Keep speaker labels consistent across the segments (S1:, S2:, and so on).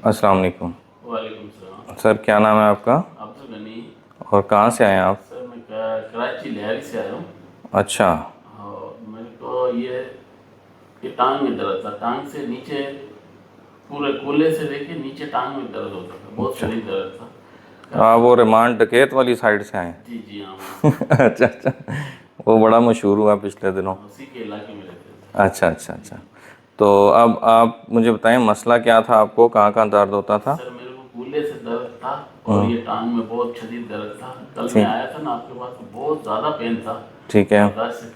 S1: अस्सलाम वालेकुम।
S2: वालेकुम सलाम।
S1: सर क्या नाम है आपका
S2: अब्दुल गनी।
S1: और कहाँ से आए हैं आप?
S2: सर मैं कराची लहरी से आया हूँ।
S1: अच्छा।
S2: और मेरे को ये टांग में दर्द था, टांग से नीचे पूरे कूल्हे से लेके नीचे टांग में दर्द होता था, बहुत
S1: अच्छा,
S2: शदीद दर्द था।
S1: आप वो रिमांड डकैत वाली साइड से आए
S2: जी जी हाँ,
S1: हैं? अच्छा अच्छा, वो बड़ा मशहूर हुआ पिछले दिनों।
S2: उसी के इलाके में रहते थे।
S1: अच्छा अच्छा अच्छा। तो अब आप मुझे बताएं मसला क्या था, आपको कहाँ कहाँ दर्द होता था?
S2: सर मेरे को कूल्हे से दर्द था और ये टांग में बहुत शदीद दर्द था। कल मैं
S1: ठीक,
S2: आया था ना आपके पास, तो बहुत ज़्यादा पेन था,
S1: ठीक है,
S2: बर्दाश्त से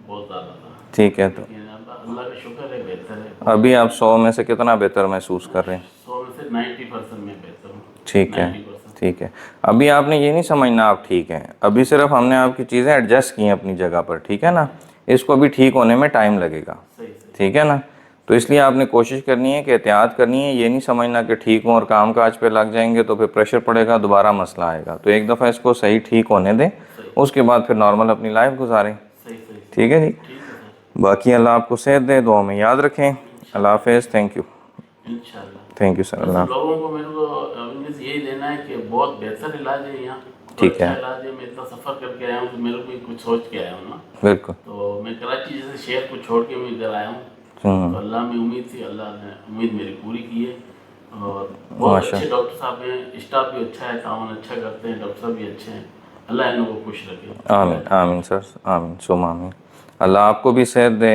S2: बहुत ज़्यादा था।
S1: ठीक है। तो
S2: लेकिन अल्लाह का शुक्र है, बेहतर है बहुत।
S1: अभी आप 100 में से कितना बेहतर महसूस कर रहे हैं?
S2: 100 में से 90% में बेहतर हूँ।
S1: ठीक है,
S2: 90%।
S1: ठीक है। अभी आपने ये नहीं समझना आप ठीक हैं, अभी सिर्फ हमने आपकी चीज़ें एडजस्ट की हैं अपनी जगह पर, ठीक है ना? इसको भी ठीक होने में टाइम लगेगा,
S2: सही सही।
S1: ठीक है ना? तो इसलिए आपने कोशिश करनी है कि एहतियात करनी है, ये नहीं समझना कि ठीक हो और काम काज पे लग जाएंगे तो फिर प्रेशर पड़ेगा, दोबारा मसला आएगा। तो एक दफ़ा इसको सही ठीक होने दें,
S2: सही
S1: उसके बाद फिर नॉर्मल अपनी लाइफ गुजारें।
S2: सही सही।
S1: ठीक है जी।
S2: ठीक है सर।
S1: बाकी अल्लाह आपको सेहत दे, दुआ में याद रखें। अल्लाह
S2: इंशाल्लाह
S1: हाफिज़। थैंक यू,
S2: इंशाल्लाह।
S1: Thank you sir.
S2: बस
S1: अल्लाह।
S2: लोगों को मेरे को अवेयरनेस यही देना है कि बहुत बेहतर इलाज है यहाँ, बहुत
S1: ठीक
S2: अच्छा
S1: है,
S2: इलाज है। मैं इतना सफ़र करके आया हूँ तो मेरे को कुछ सोच के आया हूँ ना।
S1: बिल्कुल।
S2: तो मैं कराची जैसे शहर को छोड़ के मैं इधर आया हूँ, तो अल्लाह में उम्मीद थी, अल्लाह ने उम्मीद मेरी पूरी की है। और बहुत
S1: माशा,
S2: अच्छे डॉक्टर साहब हैं, स्टाफ भी अच्छा है, तावन अच्छा करते हैं, डॉक्टर साहब भी अच्छे हैं। अल्लाह इन लोगों को खुश रखे।
S1: आमीन आमीन सर, आमीन सुम आमीन। अल्लाह आपको भी सेहत दे,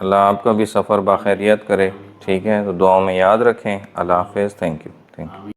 S1: अल्लाह आपका भी सफ़र बाखैरियत करे।
S2: आमीन
S1: ठीक है, तो दुआओं में याद रखें। अल्लाह हाफिज़। Thank you, thank you.
S2: आमीन।